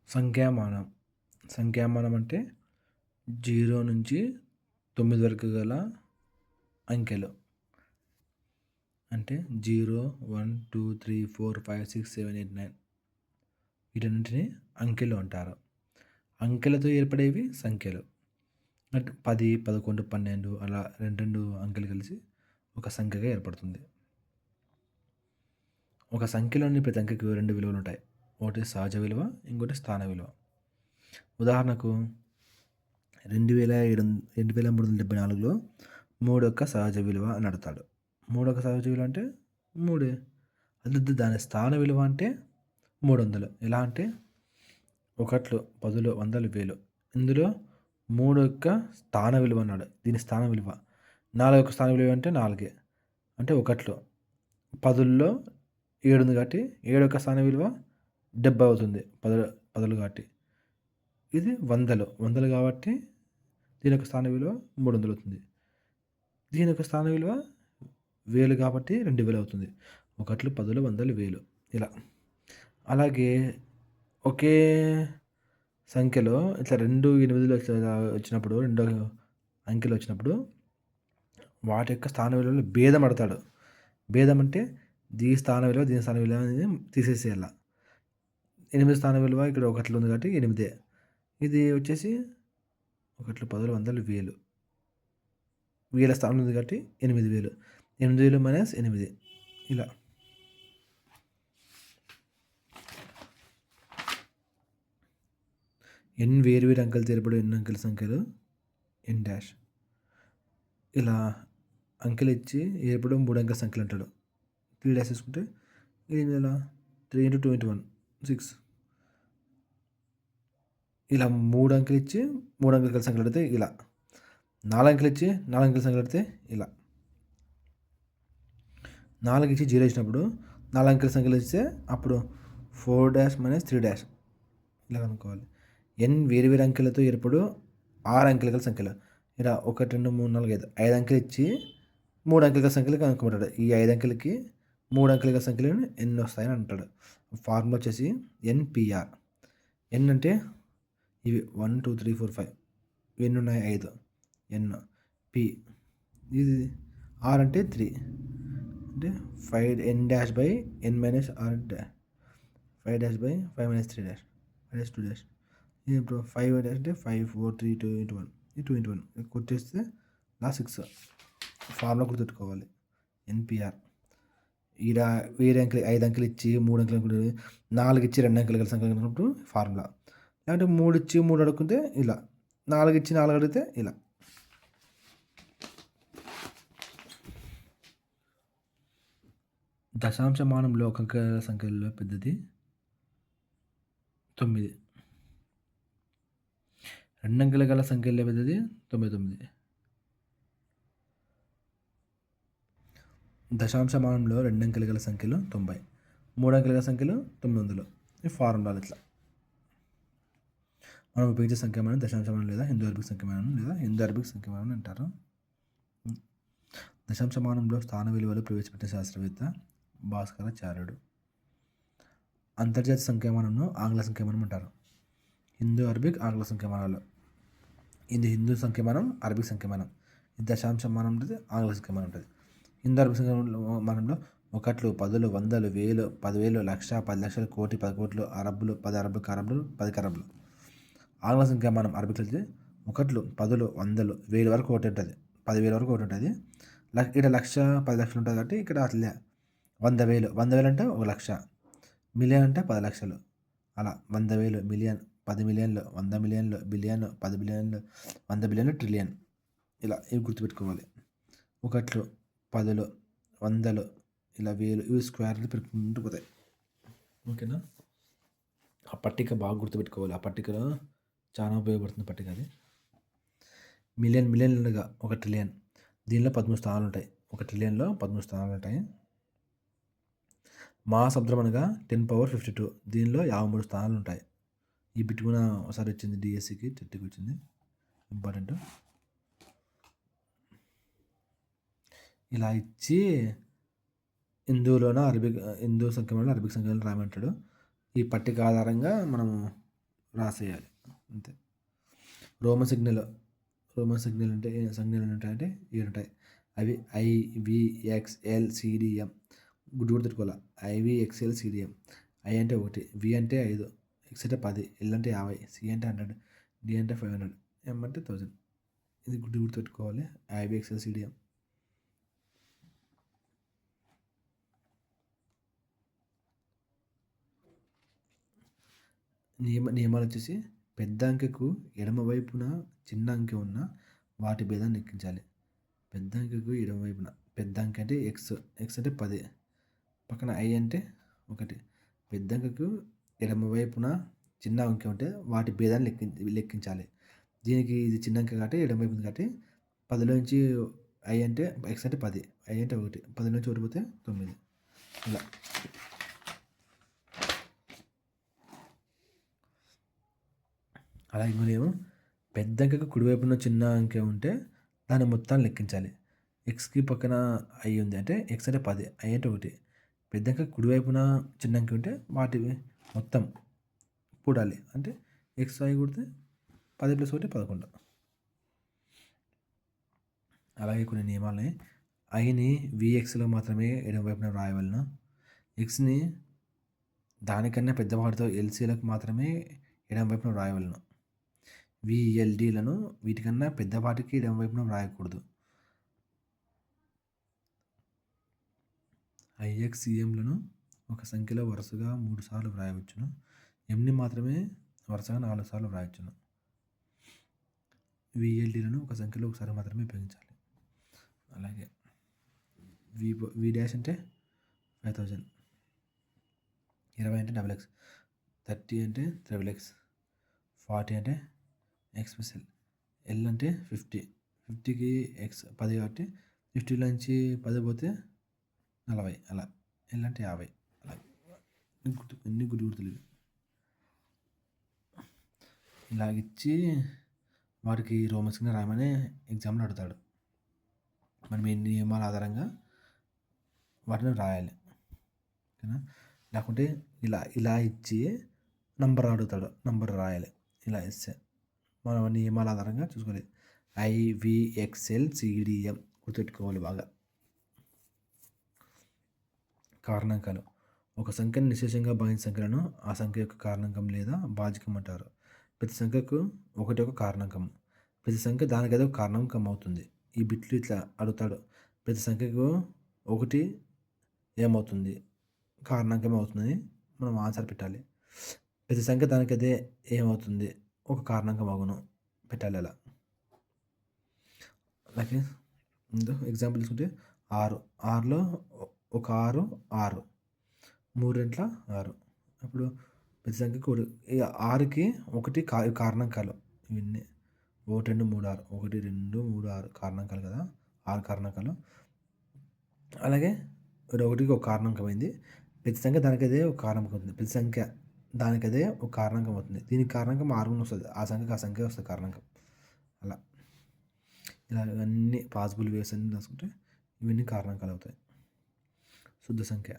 సంఖ్యామానం. సంఖ్యామానం అంటే 0 నుంచి 9 వరకు గల అంకెలు. అంటే 0, 1, 2, 3, 4, 5, 6, 7, 8, 9 వీటన్నింటిని అంకెలు అంటారు. అంకెలతో ఏర్పడేవి సంఖ్యలు. అంటే 10, 11, 12 అలా 2 అంకెలు కలిసి ఒక సంఖ్యగా ఏర్పడుతుంది. ఒక సంఖ్యలోని ప్రతి అంకెకు 2 విలువలు ఉంటాయి. ఒకటి సహజ విలువ, ఇంకోటి స్థాన విలువ. ఉదాహరణకు 2374లో 3 యొక్క సహజ విలువ అని అడుగుతాడు. 3 యొక్క సహజ విలువ అంటే 3. అదే దాని స్థాన విలువ అంటే 300. ఎలా అంటే ఒకట్లు, పదులు, వందలు, వేలు. ఇందులో 3 యొక్క స్థాన విలువ అన్నాడు. దీని స్థాన విలువ 4 యొక్క స్థాన విలువ అంటే 4. అంటే ఒకట్లు. పదుల్లో 7 ఉంది కాబట్టి 7 యొక్క స్థాన విలువ 70 అవుతుంది. పదులు కాబట్టి ఇది వందలు కాబట్టి దీని యొక్క స్థాన విలువ 300 అవుతుంది. దీని యొక్క స్థాన విలువ 1000 కాబట్టి 2000 అవుతుంది. ఒకట్లు, పదులు, వందలు, వేలు ఇలా. అలాగే ఒకే సంఖ్యలో ఇట్లా 2 8లు వచ్చినప్పుడు 2 అంకెలు వచ్చినప్పుడు వాటి యొక్క స్థాన విలువలో భేదం అడతాడు. భేదం అంటే దీని స్థాన విలువ దీని స్థాన విలువ అనేది తీసేసేయాల. 8 స్థాన విలువ ఇక్కడ ఒకట్లు ఉంది కాబట్టి 8. ఇది వచ్చేసి ఒకట్లు, పదులు, వందలు, వేలు. వేల స్థానం ఉంది కాబట్టి 8000. 8000 మైనస్ 8 ఇలా. n వేరు అంకెలు ఏర్పడే ఎన్ని అంకెల సంఖ్యలు n డాష్. ఇలా అంకెలు ఇచ్చి ఏర్పడే 3 అంకెల సంఖ్యలు అంటాడు. 3 డాష్ తీసుకుంటే ఇది ఎలా 3 × 2 × 1 6. ఇలా 3 అంకెలు ఇచ్చి 3 అంకెల సంఖ్యలు అడిగితే ఇలా. 4 అంకెలు ఇచ్చి 4 అంకెల సంఖ్యలు అడిగితే ఇలా. 4 ఇచ్చి 0 ఇచ్చినప్పుడు 4 అంకెల సంఖ్యలు ఇస్తే అప్పుడు 4 డాష్ మైనస్ 3 డాష్ ఇలా కనుక్కోవాలి. n వేరు అంకెలతో ఏర్పడు 6 అంకెల గల సంఖ్యలు. ఇలా 1, 2, 3, 4, 5 5 అంకెలు ఇచ్చి 3 అంకెల గల సంఖ్యలు కనుక్కోమంటాడు. ఈ 5 అంకెలకి 3 అంకెల గల సంఖ్యలు ఎన్ని వస్తాయని అంటాడు. ఫార్ములా వచ్చేసి NPR. n అంటే ఇవి 1, 2, 3, 4, 5 ఎన్ని ఉన్నాయి 5. n p ఇది r అంటే 3 అంటే 5 n dash by n minus r dash 5 dash by 5 minus 3 dash 5 dash 2 dash. ఇప్పుడు 5 డాష్ అంటే 5, 4, 3, 2 × 1 ఇది 2 × 1 కొట్టేస్తే నా 6. ఫార్ములా గుర్తుపెట్టుకోవాలి NPR. ఈడ వేరే అంకెలు 5 అంకెలు ఇచ్చి 3 అంకెలు 4 ఇచ్చి 2 అంకెలు గల సంఖ్యలు కనుక్కున్నప్పుడు ఫార్ములా. లేదంటే 3 ఇచ్చి 3 అడుగుతుంటే ఇలా. 4 ఇచ్చి 4 అడిగితే ఇలా. దశాంశమానంలో ఒక అంకెల సంఖ్యలో పెద్దది 9. 2 అంకెల గల సంఖ్యలో పెద్దది 99. దశాంశమానంలో 2 అంకెల గల సంఖ్యలు 90. 3 అంకెల గల సంఖ్యలు 900. ఈ ఫార్ములాలు ఇట్లా. మనం ఉపయోగించే సంఖ్యామానం దశాంశమానం లేదా హిందూ అరబిక్ సంఖ్యామానం లేదా హిందూ అరబిక్ సంఖ్యామానం అంటారు. దశాంశమానంలో స్థాన విలువలు ప్రవేశపెట్టిన శాస్త్రవేత్త భాస్కరాచార్యుడు. అంతర్జాతీయ సంఖ్యామానంను ఆంగ్ల సంఖ్యామానం అంటారు. హిందూ అరబిక్ ఆంగ్ల సంఖ్యామానాలు. ఇది హిందూ సంఖ్యామానం, అరబిక్ సంఖ్యామానం. ఇది దశాంశమానం ఉంటుంది, ఆంగ్ల సంఖ్యామానం ఉంటుంది. హిందూ అరబిక్ సంఖ్యామానంలో ఒకట్లు, పదులు, వందలు, వేలు, 10,000, లక్ష, 10 లక్షలు, కోటి, 10 కోట్లు, అరబ్బులు, 10 అరబ్బులు, కరబ్బులు, 10 కరబ్బులు. ఆంగ్ల సంఖ్యామానం అరబిక్ అయితే ఒకట్లు, పదులు, వందలు, 1000 వరకు ఒకటి ఉంటుంది, 10,000 వరకు ఒకటి ఉంటుంది. ఇక్కడ లక్ష, 10 లక్షలు ఉంటుంది కాబట్టి ఇక్కడ అట్లే 100,000. 100,000 అంటే 1 లక్ష. మిలియన్ అంటే 10 లక్షలు. అలా 100,000, మిలియన్, 10 మిలియన్లు, 100 మిలియన్లు, బిలియన్, 10 బిలియన్లు, 100 బిలియన్లు, ట్రిలియన్. ఇలా ఇవి గుర్తుపెట్టుకోవాలి. ఒకట్లు, పదులు, వందలు, ఇలా వేలు, ఇవి స్క్వేర్లు పెట్టుకుంటూ పోతాయి. ఓకేనా? ఆ పట్టిక బాగా గుర్తుపెట్టుకోవాలి. ఆ పట్టికలో చాలా ఉపయోగపడుతుంది పట్టిక అది. మిలియన్లుగా 1 ట్రిలియన్. దీనిలో 13 స్థానాలు ఉంటాయి. 1 ట్రిలియన్లో 13 స్థానాలు ఉంటాయి. మహాసముద్రం అనగా 10^52. దీనిలో 53 స్థానాలు ఉంటాయి. ఈ బిట్ కూడా ఒకసారి వచ్చింది డిఎస్సికి, టెట్కి వచ్చింది, ఇంపార్టెంట్. ఇలా ఇచ్చి హిందూ సంఖ్యలో అరబిక్ సంఖ్యలో రాయమంటాడు. ఈ పట్టిక ఆధారంగా మనము రాసేయాలి అంతే. రోమన్ సిగ్నల్ రోమన్ సిగ్నల్ అంటే సంజ్ఞలు ఉంటాయంటే 7 ఉంటాయి. అవి IVXLCDM గుర్తుపెట్టుకోవాలి. IVXLCDM. ఐ అంటే 1, వి అంటే 5, ఎక్స్ అంటే 10, ఎల్ అంటే 50, సి అంటే 100, డి అంటే 500, ఎం అంటే 1000. ఇది గుర్తుపెట్టుకోవాలి. IVXLCDM. నియమాలు వచ్చేసి పెద్ద అంకెకు ఎడమ వైపున చిన్న అంకె ఉన్న వాటి భేదాన్ని లెక్కించాలి. పెద్ద అంకెకు ఎడమ వైపున పెద్ద అంకె అంటే ఎక్స్ అంటే 10, పక్కన ఐ అంటే 1. పెద్ద అంకెకు ఎడమ వైపున చిన్న అంకె ఉంటే వాటి భేదాన్ని లెక్కించాలి. దీనికి ఇది చిన్న అంకె కాబట్టి ఎడమ వైపు కాబట్టి 10లో నుంచి ఐ అంటే ఎక్స్ అంటే 10, ఐ అంటే 1, 10 నుంచి ఓడిపోతే 9. ఇలా అలాగే ఇంకోనేమో పెద్ద అంకెకు కుడివైపున చిన్న అంకె ఉంటే దాన్ని మొత్తాన్ని లెక్కించాలి. ఎక్స్కి పక్కన ఐ ఉంది అంటే ఎక్స్ అంటే 10, ఐ అంటే 1. పెద్ద అంకెకు కుడివైపున చిన్న అంకె ఉంటే వాటి మొత్తం కూడాలి. అంటే ఎక్స్ ఐ కూడితే 10 + 1 11. అలాగే కొన్ని నియమాలని ఐని విఎక్స్లో మాత్రమే ఎడమ వైపున వ్రాయవలను. ఎక్స్ని దానికన్నా పెద్దవాటితో ఎల్సీలకు మాత్రమే ఎడమ వైపున వ్రాయవలను. విఎల్డీలను వీటికన్నా పెద్దవాటికి ఎడమ వైపున వ్రాయకూడదు. ఐఎక్స్సిఎంలను ఒక సంఖ్యలో వరుసగా 3 సార్లు వ్రాయవచ్చును. ఎంని మాత్రమే వరుసగా 4 సార్లు వ్రాయవచ్చును. విఎల్డీలను ఒక సంఖ్యలో ఒకసారి మాత్రమే ఉపయోగించాలి. అలాగే వి డాష్ అంటే 5000, 20 అంటే XX, 30 అంటే XXX, 40 అంటే XXL, ఎల్ అంటే 50, 50కి ఎక్స్ 10 కాబట్టి 50లో నుంచి 10 పోతే 40, అలా. ఎల్ అంటే 50, అలా. ఎన్ని గుర్తులు ఇలాగిచ్చి వాడికి రోమన్ సిగ్నల్ రాయమని ఎగ్జామ్లో అడుగుతాడు. మనం ఈ నియమాల ఆధారంగా వాటిని రాయాలి. ఓకేనా? లేకుంటే ఇలా ఇచ్చి నంబర్ అడుగుతాడు, నంబర్ రాయాలి. ఇలా ఇస్తే మనం నియమాల ఆధారంగా చూసుకోవాలి. IVXLCDM గుర్తుపెట్టుకోవాలి బాగా. కారణాంకాలు ఒక సంఖ్యను నిశ్శేషంగా భావించిన సంఖ్యలను ఆ సంఖ్య యొక్క కారణాంకం లేదా భాజకం అంటారు. ప్రతి సంఖ్యకు ఒకటి ఒక కారణాంకం. ప్రతి సంఖ్య దానికి ఏదో కారణాంకం అవుతుంది. ఈ బిట్లు ఇట్లా అడుగుతాడు. ప్రతి సంఖ్యకు ఒకటి ఏమవుతుంది, కారణాంకం అవుతుందని మనం ఆన్సర్ పెట్టాలి. ప్రతి సంఖ్య దానికి అదే ఏమవుతుంది, ఒక కారణాంకం అగును పెట్టాలి. అలా. అలాగే ఎగ్జాంపుల్ తీసుకుంటే 6, 6లో ఒక 6, 6, 3 రెంట్ల 6. అప్పుడు ప్రతి సంఖ్యకు 6కి ఒకటి కారణాంకాలు ఇవన్నీ 1, 2, 3, 6, 1, 2, 3, 6 కారణాంకాలు కదా, 6 కారణాంకాలు. అలాగే ఒకటికి ఒక కారణాంకం అయింది. ప్రతి సంఖ్య దానికదే ఒక కారణాంకం అవుతుంది. ప్రతి సంఖ్య దానికదే ఒక కారణాంకం అవుతుంది. దీనికి కారణాంకం 6 వస్తుంది. ఆ సంఖ్య వస్తుంది కారణాంకం. అలా ఇలా అన్ని పాసిబుల్ వేస్ అన్ని రాసుకుంటే ఇవన్నీ కారణాంకాలు అవుతాయి. శుద్ధ సంఖ్య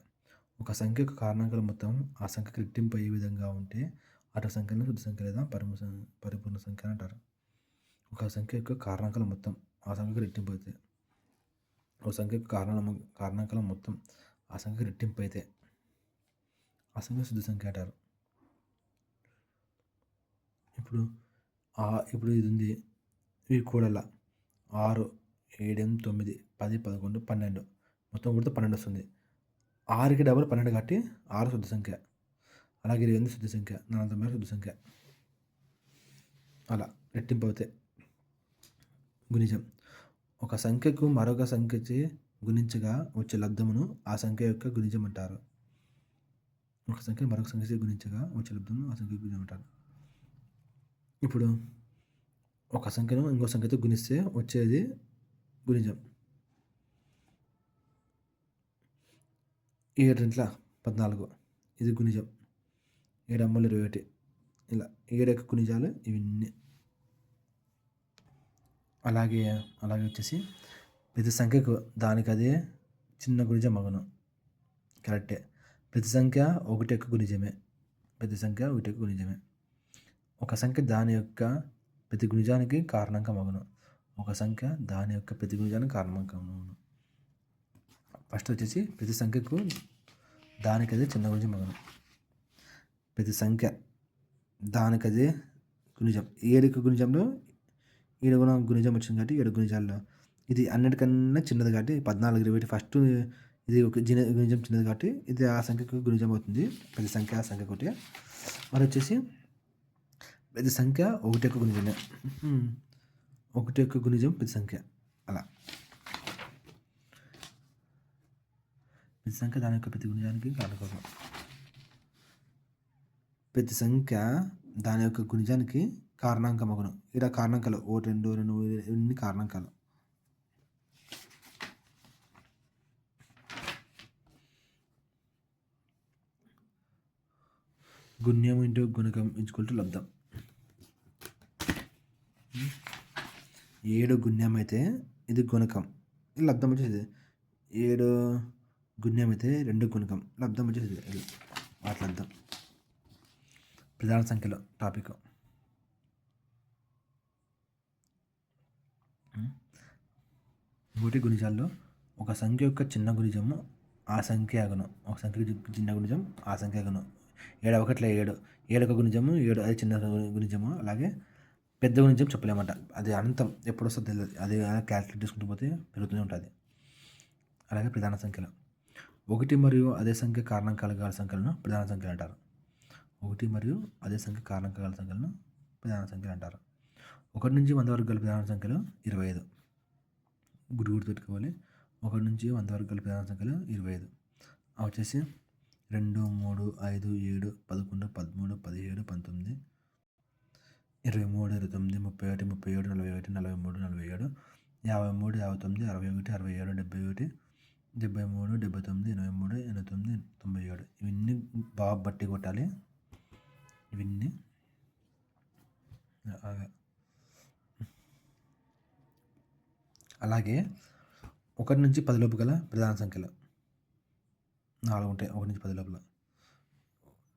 ఒక సంఖ్య యొక్క కారణాంకాల మొత్తం ఆ సంఖ్యకు రెట్టింపు అయ్యే విధంగా ఉంటే అటు సంఖ్యను శుద్ధ సంఖ్య లేదా పరిపూర్ణ సంఖ్య అంటారు. ఒక సంఖ్య యొక్క కారణాంకాల మొత్తం ఆ సంఖ్యకు రెట్టింపు అయితే, ఒక సంఖ్య యొక్క కారణాంకాల మొత్తం ఆ సంఖ్యకు రెట్టింపు అయితే ఆ సంఖ్య శుద్ధ సంఖ్య అంటారు. ఇప్పుడు ఇది ఉంది, ఇవి కూడల 6, 7, 9, 10, 11, 12 మొత్తం కూడితే 12 వస్తుంది. 6కి డబల్ 12 కాబట్టి 6 శుద్ధ సంఖ్య. అలాగే 28 శుద్ధ సంఖ్య, 496 శుద్ధ సంఖ్య. అలా రెట్టింపు అవుతాయి. గుణిజం ఒక సంఖ్యకు మరొక సంఖ్యచే గుణించగా వచ్చే లబ్ధమును ఆ సంఖ్య యొక్క గుణిజం అంటారు. ఒక సంఖ్య మరొక సంఖ్యచే గుణించగా వచ్చే లబ్ధమును ఆ సంఖ్య గుణిజం అంటారు. ఇప్పుడు ఒక సంఖ్యను ఇంకో సంఖ్యతో గుణిస్తే వచ్చేది గుణిజం. 7 రెంట్ల 14 ఇది గుణిజం. 7 అమ్మలు 21 ఇలా 7 యొక్క గుణిజాలు ఇవన్నీ. అలాగే వచ్చేసి ప్రతి సంఖ్యకు దానికి అదే చిన్న గుణిజం మగను కరెక్టే. ప్రతి సంఖ్య 1 యొక్క గుణిజమే. ఒక సంఖ్య దాని యొక్క ప్రతి గుణిజానికి కారణాంకమగును. ఒక సంఖ్య దాని యొక్క ప్రతి గుణిజానికి కారణాంకమగును. ఫస్ట్ వచ్చేసి ప్రతి సంఖ్యకు దానికదే చిన్న గుణిజం మగును. ప్రతి సంఖ్య దానికదే గుణిజం. 7 గుణిజంలో 7 గుణిజం వచ్చింది కాబట్టి 7 గుణిజాల్లో ఇది అన్నిటికన్నా చిన్నది కాబట్టి 14 20 ఫస్ట్ ఇది ఒక గుణిజం చిన్నది కాబట్టి ఇది ఆ సంఖ్యకు గుణిజం అవుతుంది. ప్రతి సంఖ్య ఆ సంఖ్య ఒకటి. మరి వచ్చేసి ప్రతి సంఖ్య ఒకటి యొక్క గుణిజమే. ఒకటి యొక్క గుణిజం ప్రతి సంఖ్య. అలా ప్రతి సంఖ్య దాని యొక్క ప్రతి గుణిజానికి కారణాంకం. ప్రతి సంఖ్య దాని యొక్క గుణిజానికి కారణాంకమగును. ఇక్కడ కారణాంకాలు 1 2 2 ఇన్ని కారణాంకాలు. గుణ్యం ఇంటూ గుణకం ఈక్వల్ టు లబ్ధం. 7 గుణ్యం అయితే ఇది గుణకం, ఇది లబ్ధం వచ్చేసి 7 గుణ్యం అయితే 2 గుణకం, లబ్ధం వచ్చేసి ఇది వాటి లబ్ధం. ప్రధాన సంఖ్యలో టాపిక్. ఒకటి గుణిజాల్లో ఒక సంఖ్య యొక్క చిన్న గుణిజము ఆ సంఖ్య అగును. ఒక సంఖ్య చిన్న గుణిజం ఆ సంఖ్య అగును. 7 ఒకట్లే 7 7 గుణిజము 7 అది చిన్న గుణిజము. అలాగే పెద్ద గుణిజం చెప్పలేమంట, అది అనంతం ఎప్పుడు వస్తుందో తెలియదు, అది క్యాల్కులేట్ చేసుకుంటూ పోతే పెరుగుతూనే ఉంటుంది. అలాగే ప్రధాన సంఖ్యలు 1 మరియు అదే సంఖ్య కారణాంకాలు గల సంఖ్యలను ప్రధాన సంఖ్యలు అంటారు. 1 మరియు అదే సంఖ్య కారణాంకాలు గల సంఖ్యలను ప్రధాన సంఖ్యలు అంటారు. 1 నుంచి 100 వరకు గల ప్రధాన సంఖ్యలు 25. గుర్తుపెట్టుకోవాలి. 1 నుంచి 100 వరకు గల ప్రధాన సంఖ్యలు 25. అవి వచ్చేసి 2 3 5 7 11 13 17 19 23 29 31 37 41 43 47 53 59 61 67 71 73 79 83 89 97. ఇవన్నీ బాగా బట్టి కొట్టాలి. ఇవన్నీ అలాగే 1 నుంచి 10 లోపు గల ప్రధాన సంఖ్యలు 4 ఉంటాయి. 1 నుంచి 10 లోపల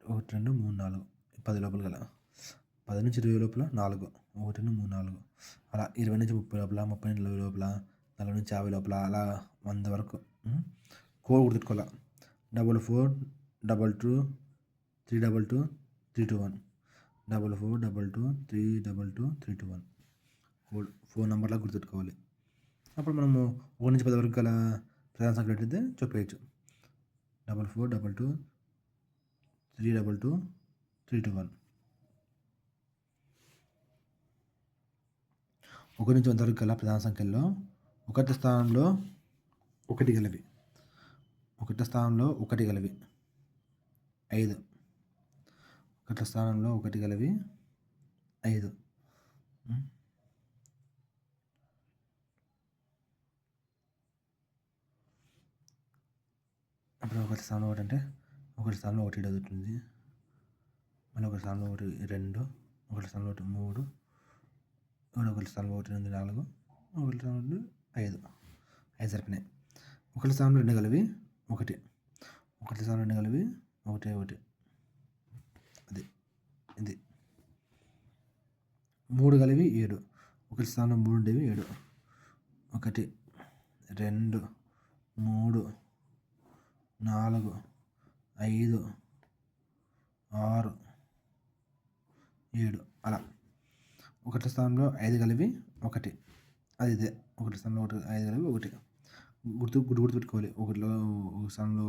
1 2 3 4 10 లోపల గల. 10 నుంచి 20 లోపల 4 1 2 3 4. అలా 20 నుంచి 30 లోపల 30 నుంచి 40 లోపల 40 నుంచి 50 లోపల అలా 100 వరకు. కోడ్ గుర్తుపెట్టుకోవాలి. 44 22 322 321 44 22 322 321 కోడ్ 4 నెంబర్లా గుర్తుపెట్టుకోవాలి. అప్పుడు మనము 1 నుంచి 10 వరకు గల ప్రధాన సంఖ్యలు అయితే చెప్పేయచ్చు. 44 22 322 321. 1 నుంచి 100 వరకు గల ప్రధాన సంఖ్యల్లో 1 స్థానంలో 1 గలవి 1 స్థానంలో 1 గలవి 5. 1 స్థానంలో 1 గలవి 5. అప్పుడు 1 స్థానంలో 1 అంటే 1 స్థానంలో 1 ఎదుగుతుంది. మళ్ళీ 1 స్థానంలో 1 2, 1 స్థానంలో 1 3, 1 స్థానంలో 1 4, 1 స్థానంలో 5. 5 సరిపోయినాయి. 1 స్థానంలో 2 కలిపి 1, 1 స్థానంలో 2 కలిపి 1 1. అది ఇది 3 కలిపి 7. 1 స్థానంలో 3 ఉండేవి 7. 1 2 3 4 5 6 7 అలా. 1 స్థానంలో 5 కలిపి 1, అది ఇదే. 1 స్థానంలో 5 కలిపి 1 గుర్తుపెట్టుకోవాలి. 1 స్థానంలో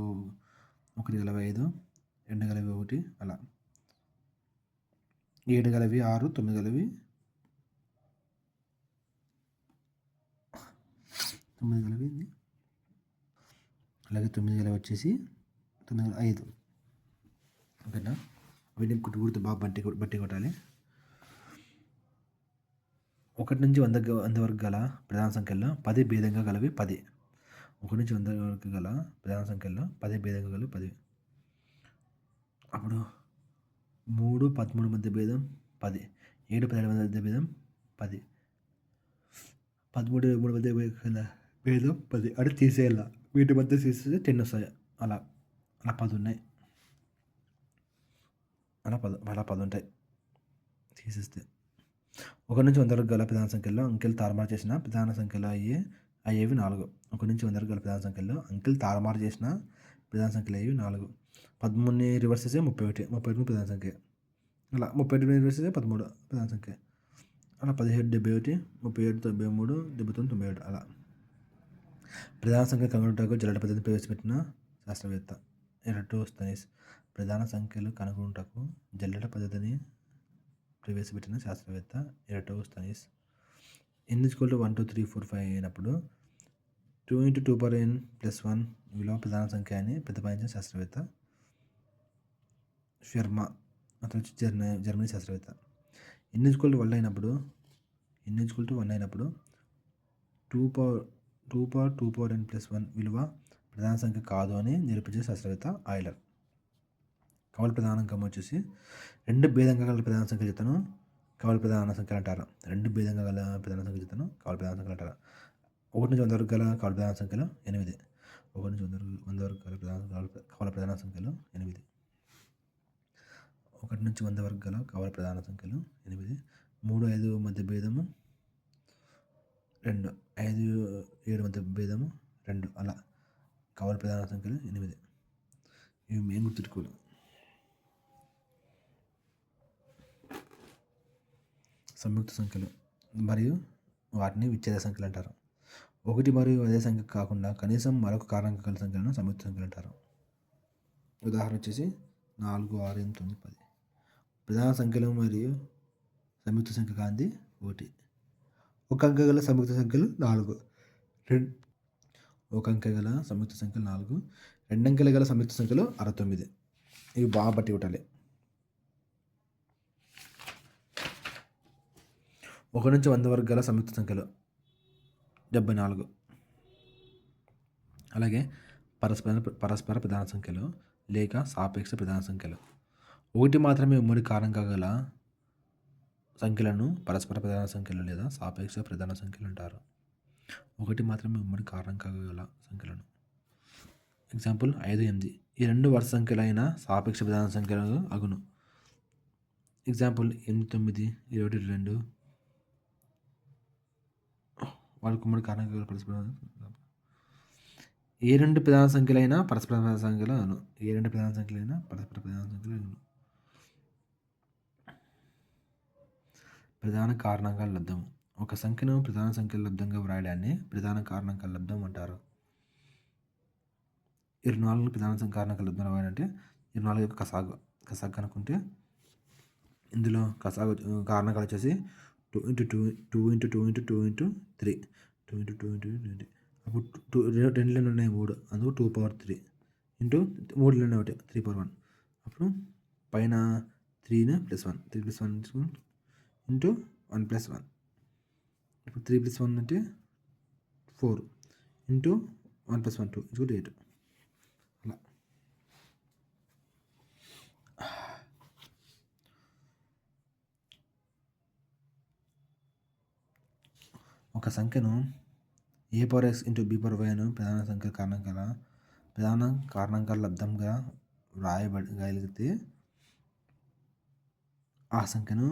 1 కలిపి 5, 2 కలిపి 1 అలా. 7 కలిపి 6, 9 కలిపి 9 కలిపి అలాగే 9 కలిపి వచ్చేసి 9 5. ఓకేనా? వీటిని గుర్తు బాగా బట్టి కొట్టాలి. 1 నుంచి 100 వరకు గల ప్రధాన సంఖ్యల్లో 10 భేదంగా గలవి 10. 1 నుంచి 100 వరకు గల ప్రధాన సంఖ్యల్లో 10 భేదంగా గలవి 10. అప్పుడు 3 13 మధ్య భేదం 10, 7 17 మధ్య భేదం 10, 13 23 మధ్య భేదం 10. అంటే తీసేయాల, వీటి మధ్య తీసేస్తే 10 వస్తాయి. అలా 10 ఉన్నాయి. అలా 10 ఉంటాయి. తీసేస్తే 1 నుంచి 100 వరకు గల ప్రధాన సంఖ్యల్లో అంకెలు తారుమారు చేసిన ప్రధాన సంఖ్యలు అయ్యేవి 4. 1 నుంచి 100 వరకు గల ప్రధాన సంఖ్యల్లో అంకెలు తారుమారు చేసిన ప్రధాన సంఖ్యలు అయ్యేవి 4. 13ని రివర్స్ చేస్తే 31. 31 ప్రధాన సంఖ్య. అలా 31 రివర్స్ చేస్తే 13 ప్రధాన సంఖ్య. అలా 17 71, 37 93, 99 97 అలా. ప్రధాన సంఖ్య కనుగొనుటకు జల్లెడ పద్ధతిని ప్రవేశపెట్టిన శాస్త్రవేత్త ఎరటోస్తెనీస్. ప్రధాన సంఖ్యలు కనుగొనుటకు జల్లెడ పద్ధతిని ప్రవేశపెట్టిన శాస్త్రవేత్త ఎరటోస్తెనీస్. n = 1 2 3 4 5 అయినప్పుడు 2 × 2n + 1 విలువ ప్రధాన సంఖ్య అని ప్రతిపాదించిన శాస్త్రవేత్త ఫెర్మా. అతను వచ్చి జర్మనీ శాస్త్రవేత్త. n = 1 అయినప్పుడు 2n + 1 విలువ ప్రధాన సంఖ్య కాదు అని నిరూపించిన శాస్త్రవేత్త ఆయిలర్. కవల ప్రధానాంకం వచ్చేసి 2 భేదంగా గల ప్రధాన సంఖ్య జతను కవల ప్రధాన సంఖ్యలు అంటారు. 2 భేదంగా గల ప్రధాన సంఖ్య జతను కవల ప్రధాన సంఖ్యలు అంటారు. 1 నుంచి 100 వరకు గల కవల ప్రధాన సంఖ్యలు 8. 1 నుంచి 100 వరకు గల కవల ప్రధాన సంఖ్యలు 8. 1 నుంచి 100 వరకు గల కవల ప్రధాన సంఖ్యలు 8. 3 5 మధ్య భేదము 2, 5 7 మధ్య భేదము 2 అలా కవల ప్రధాన సంఖ్యలు 8. ఇవి మేము గుర్తుపెట్టుకోవాలి. సంయుక్త సంఖ్యలు మరియు వాటిని విచ్ఛేద సంఖ్యలు అంటారు. 1 మరియు అదే సంఖ్య కాకుండా కనీసం మరొక కారణాంక గల సంఖ్యలను సంయుక్త సంఖ్యలు అంటారు. ఉదాహరణ వచ్చేసి 4 6 8 9 10. ప్రధాన సంఖ్యలు మరియు సంయుక్త సంఖ్య కాంతి 1. ఒక అంకె గల సంయుక్త సంఖ్యలు 4. 1 అంకె గల సంయుక్త సంఖ్యలు 4. 2 అంకెల గల సంయుక్త సంఖ్యలు 69. ఇవి బాగా బట్టి కొట్టాలి. 1 నుంచి 100 వరకు గల సంయుక్త సంఖ్యలు 74. అలాగే పరస్పర ప్రధాన సంఖ్యలు లేక సాపేక్ష ప్రధాన సంఖ్యలు. 1 మాత్రమే ఉమ్మడి కారణంగా గల సంఖ్యలను పరస్పర ప్రధాన సంఖ్యలు లేదా సాపేక్ష ప్రధాన సంఖ్యలు అంటారు. 1 మాత్రమే ఉమ్మడి కారణంగా గల సంఖ్యలను. ఎగ్జాంపుల్ 5 8. ఈ 2 వరుస సంఖ్యలైన సాపేక్ష ప్రధాన సంఖ్యలు అగును. ఎగ్జాంపుల్ 8 9 21 2 వాళ్ళకు ఉమ్మడి కారణంగా గల పరస్పర. ఏ 2 ప్రధాన సంఖ్యలైనా పరస్పర ప్రధాన సంఖ్యలు అను. ఏ 2 ప్రధాన సంఖ్యలైనా పరస్పర ప్రధాన సంఖ్యలు అను. ప్రధాన కారణాంకాల లబ్ధము. ఒక సంఖ్యను ప్రధాన సంఖ్యల లబ్ధంగా వ్రాయడాన్ని ప్రధాన కారణాంకాల లబ్ధం అంటారు. 24 ప్రధాన కారణాంకాల లబ్ధం వ్రాయాలంటే 24 యొక్క కసాగు కనుక్కుంటే ఇందులో కసాగు కారణాంకాలు వచ్చేసి 2 × 2 2 × 2 × 2 × 3 2 × 2 × 2 అప్పుడు 2 ఉన్నాయి 3 అందుకు 2^3 ఇంటూ 3 ఉన్నాయి 3^1 అప్పుడు పైన 3 + 1 3 + 1 ఇంటూ 1 + 1 ఇప్పుడు 3 + 1 అంటే 4 ఇంటూ 1 + 1 2 8 అలా. ఒక సంఖ్యను a/x × b/y అను ప్రధాన కారణాంకాల లబ్ధంగా వ్రాయగలిగితే ఆ సంఖ్యను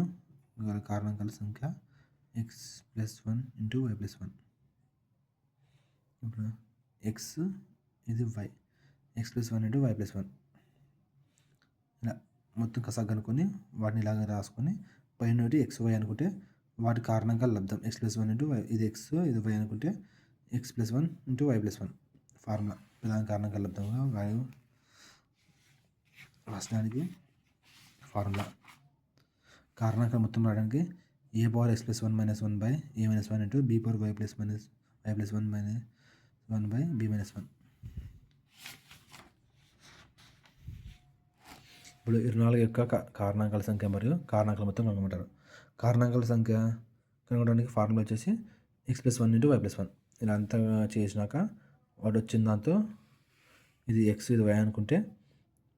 గల కారణాంకాల సంఖ్య x + 1 × y + 1. ఇప్పుడు x ఇది y, x + 1 × y + 1 ఇలా మొత్తం కసాగు కనుక్కొని వాటిని ఇలాగ రాసుకొని పైన xy అనుకుంటే వాటి కారణాంకాల లబ్ధం x + 1 × y. ఇది x ఇది y అనుకుంటే x + 1 × y + 1 ఫార్ములా ప్రధాన కారణాంకాల లబ్ధంగా రాసడానికి ఫార్ములా. కారణాంకాలు మొత్తం రాయడానికి a/x + 1 - 1 / a - 1 × b/y + y + 1 - 1 / b - 1. ఇప్పుడు 24 యొక్క కారణాంకాల సంఖ్య మరియు కారణాంకాల మొత్తం కనుగొంటారు. కారణాంకాల సంఖ్య కనుగొనడానికి ఫార్ములా వచ్చేసి x + 1 × y + 1. ఇలా అంతా చేసినాక వాడు వచ్చిన దాంతో ఇది x ఇది y అనుకుంటే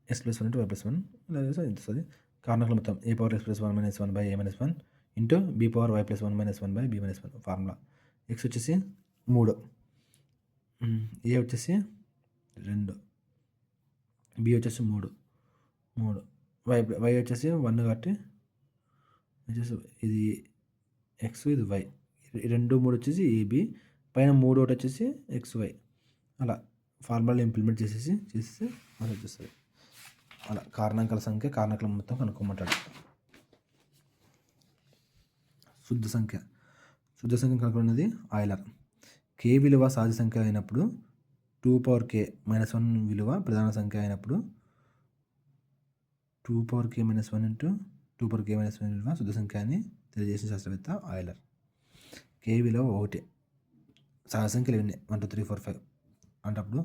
x + 1 × y + 1 ఇలా చేస్తే ఇది వస్తుంది. కారణాంకాల మొత్తం a/x + 1 - 1 / a - 1 into b/y + 1 - 1 / b - 1 formula. x వచ్చేసి 3, a వచ్చేసి 2, b వచ్చేసి 3, y వచ్చేసి 1 కాబట్టి ఇది ఎక్స్, ఇది వై, 2 3 వచ్చేసి ఏబి, పైన 3 ఒకటి వచ్చేసి ఎక్స్ వై. అలా ఫార్ములాలు ఇంప్లిమెంట్ చేసేసి అది వచ్చేస్తుంది. అలా కారణాంకాల సంఖ్య, కారణాంకాల మొత్తం కనుక్కోమంటాడు. శుద్ధ సంఖ్య కనుక్కున్నది ఆయిలర్. కే విలువ సహజ సంఖ్య అయినప్పుడు 2k-1 విలువ ప్రధాన సంఖ్య అయినప్పుడు 2k-1 ఇంటూ 2k-1 విలువ శుద్ధ సంఖ్య అని తెలియజేసిన శాస్త్రవేత్త ఆయిలర్. కే విలువ 1, సహజ సంఖ్యలు ఇవన్నీ 1 2 3 4 5 అంటప్పుడు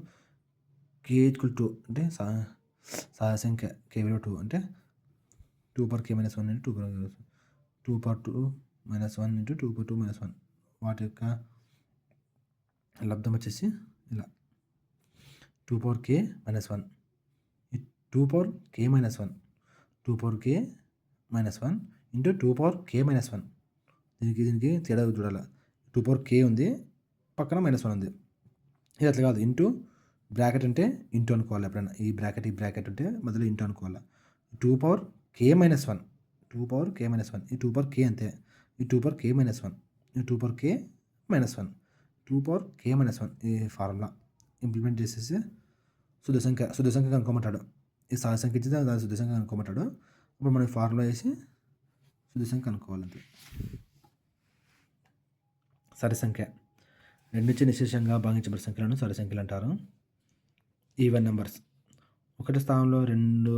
k = 2 అంటే సహజ సంఖ్య కే విలువ 2 అంటే 2k-1 ఇంటూ 2 ఇంటూ 2 వాటి యొక్క లబ్ధం వచ్చేసి ఇలా 2k-1 2k-1 ఇంటూ 2k-1. దీనికి తేడా చూడాలి. 2k ఉంది, పక్కన -1 ఉంది. ఇది అట్లా కాదు. ఇంటూ బ్రాకెట్ అంటే ఇంటూ అనుకోవాలి. ఎప్పుడైనా ఈ బ్రాకెట్ ఉంటే మొదలు ఇంటూ అనుకోవాలి. 2k-1 ఈ 2k అంతే. ఈ 2k-1 ఈ 2k-1 ఈ ఫార్ములా ఇంప్లిమెంట్ చేసేసి శుద్ధ సంఖ్య కనుక్కోమంటాడు. ఈ సహజ సంఖ్య ఇచ్చి దాని శుద్ధ సంఖ్య కనుక్కోమంటాడు. ఇప్పుడు మనం ఫార్ములా వేసి శుద్ధ సంఖ్య కనుక్కోవాలంతే. సరి సంఖ్య 2 నిశేషంగా భాగించబడిన సంఖ్యలను సరి సంఖ్యలు అంటారు. Even numbers. ఒకటి స్థానంలో 2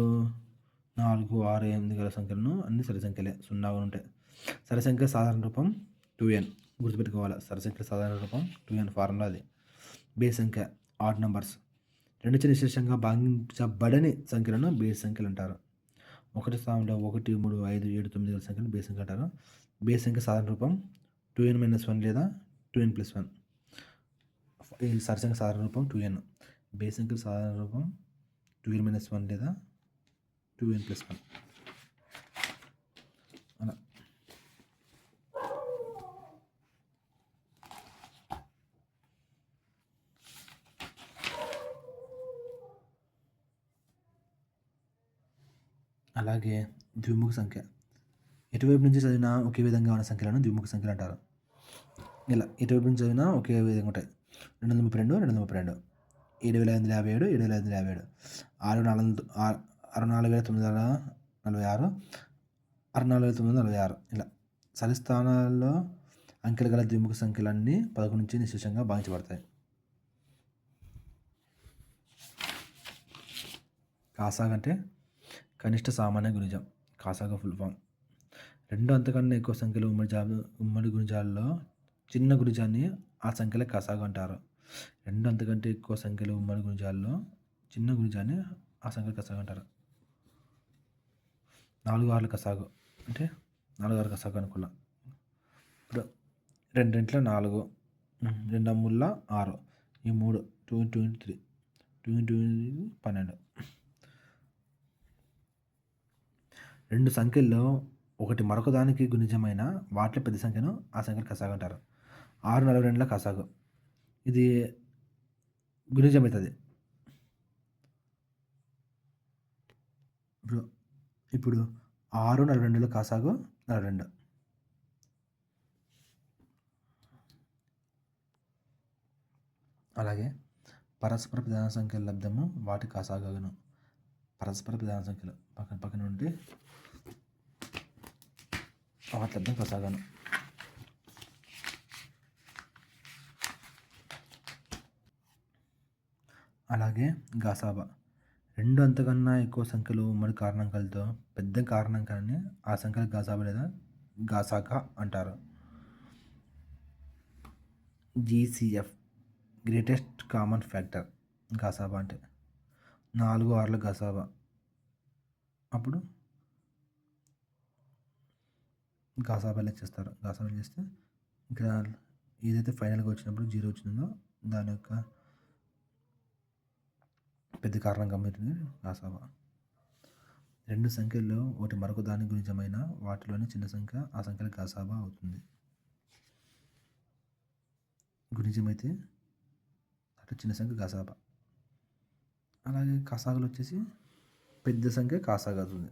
4 6 8 గల సంఖ్యలను అన్ని సరి సంఖ్యలే, 0గా ఉంటాయి. సరి సంఖ్య సాధారణ రూపం 2n. గుర్తుపెట్టుకోవాలి. సరి సంఖ్య సాధారణ రూపం 2n ఫార్ములా అది. బేస్ సంఖ్య ఆడ్ నెంబర్స్. 2 నిశేషంగా భాగించబడని సంఖ్యలను బేస్ సంఖ్యలు అంటారు. ఒకటి స్థానంలో 1 3 5 7 9 గల సంఖ్యలను బేస్ సంఖ్య అంటారు. బేస్ సంఖ్య సాధారణ రూపం 2n-1 లేదా 2n+1. ఈ సరి సంఖ్య సాధారణ రూపం 2n. బేస్ సంఖ్య సాధారణ రూపం 2n-1 లేదా 2n+1. అలా అలాగే ద్విముఖ సంఖ్య. ఎటువైపు నుంచి చదివినా ఒకే విధంగా ఉన్న సంఖ్యలను ద్విముఖ సంఖ్యలు అంటారు. ఇలా ఎటువైపు నుంచి చదివినా ఒకే విధంగా ఉంటాయి. 232 232, 7557 7557, 64946, 64946. ఇలా సరి స్థానాల్లో అంకెలు గల ద్విముఖ సంఖ్యలన్నీ 11 నుంచి నిశేషంగా భావించబడతాయి. కాసాగ్ అంటే కనిష్ట సామాన్య గుణిజం. కాసాగ్ ఫుల్ ఫామ్. 2 అంతకన్నా ఎక్కువ సంఖ్యలు ఉమ్మడి గుణిజాలలో చిన్న గుణిజాన్ని ఆ సంఖ్యలే కాసాగు అంటారు. 2 అంతకంటే ఎక్కువ సంఖ్యలు ఉమ్మడి గుణిజాలలో చిన్న గుణిజాన్ని ఆ సంఖ్యలు కాసాగు అంటారు. 4 6 కాసాగు అంటే 4 6 కాసాగు అనుకున్నా. ఇప్పుడు 2 ఇంట్లో 4, 2 3 6, ఈ 3 2 2 3, 2 12. 2 సంఖ్యల్లో ఒకటి మరొక దానికి గుణిజమైన వాటిలో పెద్ద సంఖ్యను ఆ సంఖ్యలు కాసాగు అంటారు. 6 42 కాసాగు. ఇది గుణిజం అవుతుంది. ఇప్పుడు 6 42 కాసాగు 42. అలాగే పరస్పర ప్రధాన సంఖ్యల లబ్ధము వాటి కాసాగును. పరస్పర ప్రధాన సంఖ్యలు పక్కన ఉంటే వాటి లబ్ధం కాసాగును. అలాగే గాసాబా. 2 అంతకన్నా ఎక్కువ సంఖ్యలు ఉమ్మడి కారణాంకాలతో పెద్ద కారణాంకాన్ని ఆ సంఖ్యల గాసాబా లేదా గాసాగా అంటారు. జీసీఎఫ్ గ్రేటెస్ట్ కామన్ ఫ్యాక్టర్ గాసాబా అంటే 4 6 గాసాబా. అప్పుడు గాసాబా చేస్తారు. గాసాబా చేస్తే ఇక్కడ ఏదైతే ఫైనల్గా వచ్చినప్పుడు 0 వచ్చిందో దాని యొక్క పెద్ద కారణంగా ఉంటుంది గాసాబా. 2 సంఖ్యల్లో ఒకటి మరొక దాని గుణిజమైన వాటిలోని చిన్న సంఖ్య ఆ సంఖ్యల గాసాబా అవుతుంది. గుణిజమైతే అటు చిన్న సంఖ్య గాసాబా. అలాగే కాసాగులు వచ్చేసి పెద్ద సంఖ్య కాసాగా అవుతుంది.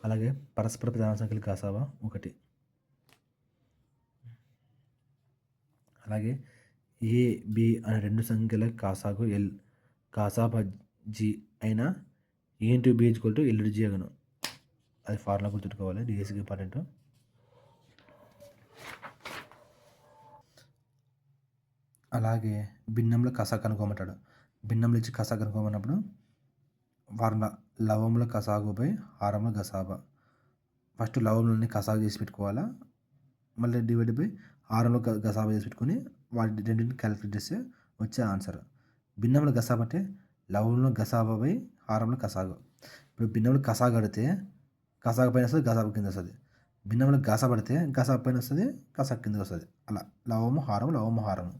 అలాగే పరస్పర ప్రధాన సంఖ్యలు గసాబా 1. అలాగే ఏ బి అనే రెండు సంఖ్యల కాసాగు ఎల్ కాసాబా జి అయినా A into B equal to L G అగను. అది ఫార్ములా గుర్తుపెట్టుకోవాలి, డిఎస్సికి ఇంపార్టెంట్. అలాగే భిన్నంలో కసా కనుక్కోమంటాడు. భిన్నంలో ఇచ్చి కసా కనుక్కోమన్నప్పుడు ఫార్ములా లవంలో కసాగుపై హారంలో గసాబా. ఫస్ట్ లవంలోని కసాగు చేసి పెట్టుకోవాలా, మళ్ళీ డివైడ్ బై హారంలో గసాబా చేసి పెట్టుకొని వాటి రెండింటిని క్యాలిక్యులేట్ చేస్తే వచ్చే ఆన్సర్. భిన్నంలో గసాబా అంటే లవంలో గసాబా బై హారంలో కసాగు. ఇప్పుడు భిన్నంలో కసాగు కడితే కసాగు పైన వస్తుంది, గసాబు కింద వస్తుంది. భిన్నంలో గస పడితే గసాబు పైన వస్తుంది, కసాబు కింద వస్తుంది. అలా లవము హారము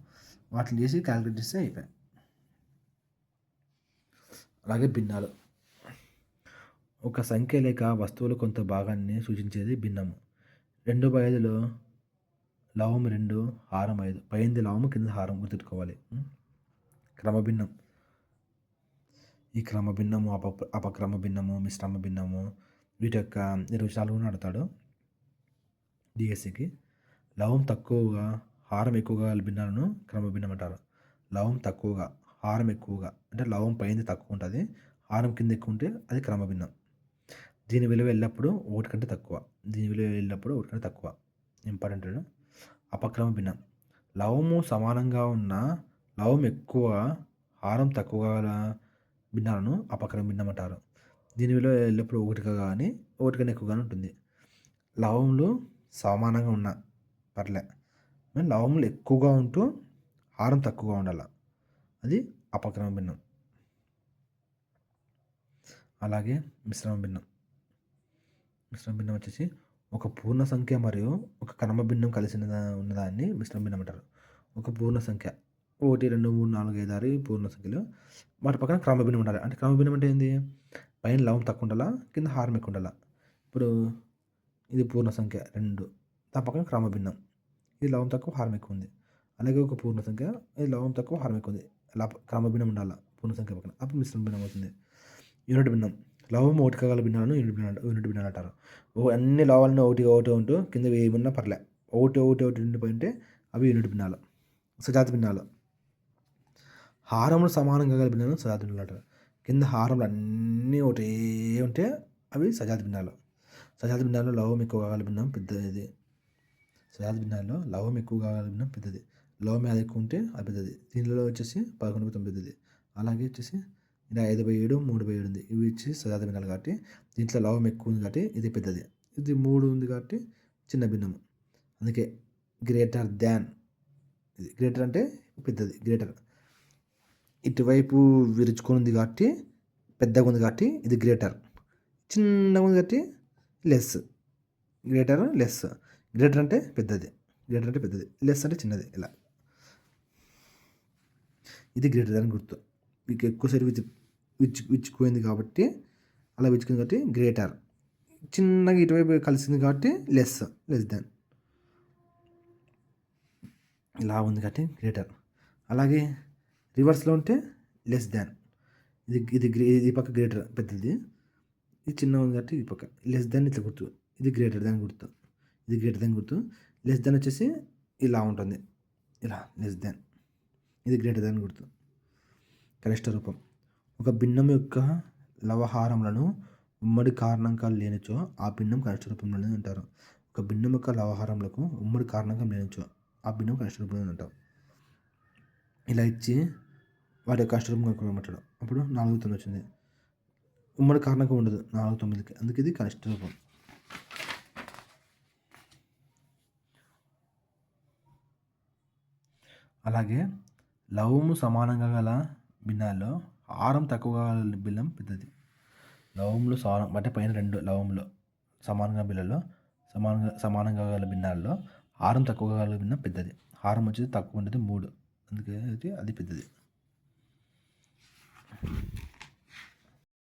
వాటిని చేసి క్యాలిక్యులేట్ చేస్తే అయిపోయాయి. అలాగే భిన్నాలు. ఒక సంఖ్య లేక వస్తువుల కొంత భాగాన్ని సూచించేది భిన్నము. 2/5లో లవం 2, హారం 5. పైంది లవము, కింద హారం గుర్తుపెట్టుకోవాలి. క్రమభిన్నం. ఈ క్రమభిన్నము, అపక్రమ భిన్నము, మిశ్రమ భిన్నము వీటి యొక్క నిర్వచనాలు కూడా అడుగుతాడు డిఎస్సికి. లవం తక్కువగా హారం ఎక్కువగా భిన్నాలను క్రమభిన్నం అంటారు. లవం తక్కువగా హారం ఎక్కువగా అంటే లవం పైన తక్కువ ఉంటుంది, హారం కింద ఎక్కువ ఉంటే అది క్రమభిన్నం. దీని విలువ ఎల్లప్పుడూ 1 కంటే తక్కువ. ఇంపార్టెంట్. అపక్రమ భిన్నం. లవము సమానంగా ఉన్న లవం ఎక్కువ హారం తక్కువగా గల భిన్నాలను అపక్రమ భిన్నం అంటారు. దీని విలువ ఎల్లప్పుడూ 1 కానీ 1 కన్నా ఎక్కువగానే ఉంటుంది. లవములు సమానంగా ఉన్న పర్లే, లవములు ఎక్కువగా ఉంటూ హారం తక్కువగా ఉండాలి, అది అపక్రమ భిన్నం. అలాగే మిశ్రమ భిన్నం వచ్చేసి ఒక పూర్ణ సంఖ్య మరియు ఒక క్రమ భిన్నం కలిసి ఉన్నదాన్ని మిశ్రమ భిన్నం అంటారు. ఒక పూర్ణ సంఖ్య 1, 2, 3, 4, 5, 6 పూర్ణ సంఖ్యలు, వాటి పక్కన క్రమభిన్నం ఉండాలి. అంటే క్రమభిన్నం అంటే ఏంది? పైన లవం తక్కువ ఉండాలా, కింద హారం ఎక్కువ ఉండాలా. ఇప్పుడు ఇది పూర్ణ సంఖ్య 2, దాని పక్కన క్రమభిన్నం, ఇది లవం తక్కువ హారం ఎక్కువ ఉంది. అలాగే ఒక పూర్ణ సంఖ్య, ఇది లవం తక్కువ హారం ఎక్కువ ఉంది, అలా క్రమభిన్నం ఉండాలి పూర్ణ సంఖ్య పక్కన, అప్పుడు మిశ్రమ భిన్నం అవుతుంది. యూనిట్ భిన్నం. లవం 1 కాగల భిన్నాలను యూనిట్ భిన్నాలు అంటారు. అన్ని లవాలను 1 ఉంటూ కింద ఏమున్నా పర్లే, 1 ఉండిపోయింటే అవి యూనిట్ భిన్నాలు. సజాతి భిన్నాలు. హారములు సమానంగా గల భిన్నాలను సజాతి భిన్నాలు అంటారు. కింద హారములు అన్నీ ఒకటే ఉంటే అవి సజాతి భిన్నాలు. సజాతి భిన్నాల్లో లవం ఎక్కువ కాగల భిన్నం పెద్దది. సజాతి భిన్నాల్లో లవం ఎక్కువ కాగల భిన్నం పెద్దది. లవం మీద ఎక్కువ ఉంటే అది పెద్దది. దీనిలో వచ్చేసి 11/9 పెద్దది. అలాగే వచ్చేసి ఇలా 5/7, 3/7 ఉంది. ఇవి వచ్చి సజాతి భిన్నాలు కాబట్టి దీంట్లో లవం ఎక్కువ ఉంది కాబట్టి ఇది పెద్దది, ఇది 3 ఉంది కాబట్టి చిన్న భిన్నము. అందుకే గ్రేటర్ దాన్. ఇది గ్రేటర్ అంటే పెద్దది, గ్రేటర్. ఇటువైపు విరుచుకొని ఉంది కాబట్టి పెద్దగా ఉంది కాబట్టి ఇది గ్రేటర్. చిన్నగా ఉంది కాబట్టి లెస్. Greater less. గ్రేటర్ అంటే పెద్దది, లెస్ అంటే చిన్నది. ఇలా ఇది గ్రేటర్ దాని గుర్తు. మీకు ఎక్కువసారి విచ్చుకుపోయింది కాబట్టి అలా విచ్చుకుంది కాబట్టి గ్రేటర్. చిన్నగా ఇటువైపు కలిసింది కాబట్టి లెస్ దాన్. ఇలా ఉంది కాబట్టి గ్రేటర్. అలాగే రివర్స్లో ఉంటే లెస్ దాన్. ఇది పక్క గ్రేటర్ పెద్దది, ఇది చిన్న ఉంది కాబట్టి ఈ పక్క లెస్ దాన్ ఇట్లా గుర్తు. ఇది గ్రేటర్ దాన్ గుర్తు, లెస్ దాన్ వచ్చేసి ఇలా ఉంటుంది, ఇలా లెస్ దాన్. ఇది గ్రేటర్ దాన్ గుర్తు. కనిష్ట రూపం. ఒక భిన్నం యొక్క లవహారములను ఉమ్మడి కారణాంకాలు లేనిచో ఆ భిన్నం కనిష్ట రూపంలో అంటారు. ఒక భిన్నం యొక్క లవహారములకు ఉమ్మడి కారణాంకం లేనిచో ఆ భిన్నం కనిష్ట రూపంలో అంటారు. ఇలా ఇచ్చి వాటి యొక్క కనిష్ట రూపం కనుక్కోమంటాడు. అప్పుడు 4, 9 వచ్చింది. ఉమ్మడి కారణాంకం ఉండదు 4, 9కి, అందుకే ఇది కనిష్ట రూపం. అలాగే లవము సమానంగా గల భిన్నాల్లో హారం తక్కువగా గల భిన్నం పెద్దది. లవములు అంటే పైన 2 లవములు సమానంగా భిన్నాల్లో సమానంగా గల భిన్నాల్లో హారం తక్కువగా గల భిన్నం పెద్దది. హారం వచ్చేది తక్కువ ఉంటుంది 3, అందుకే అది పెద్దది.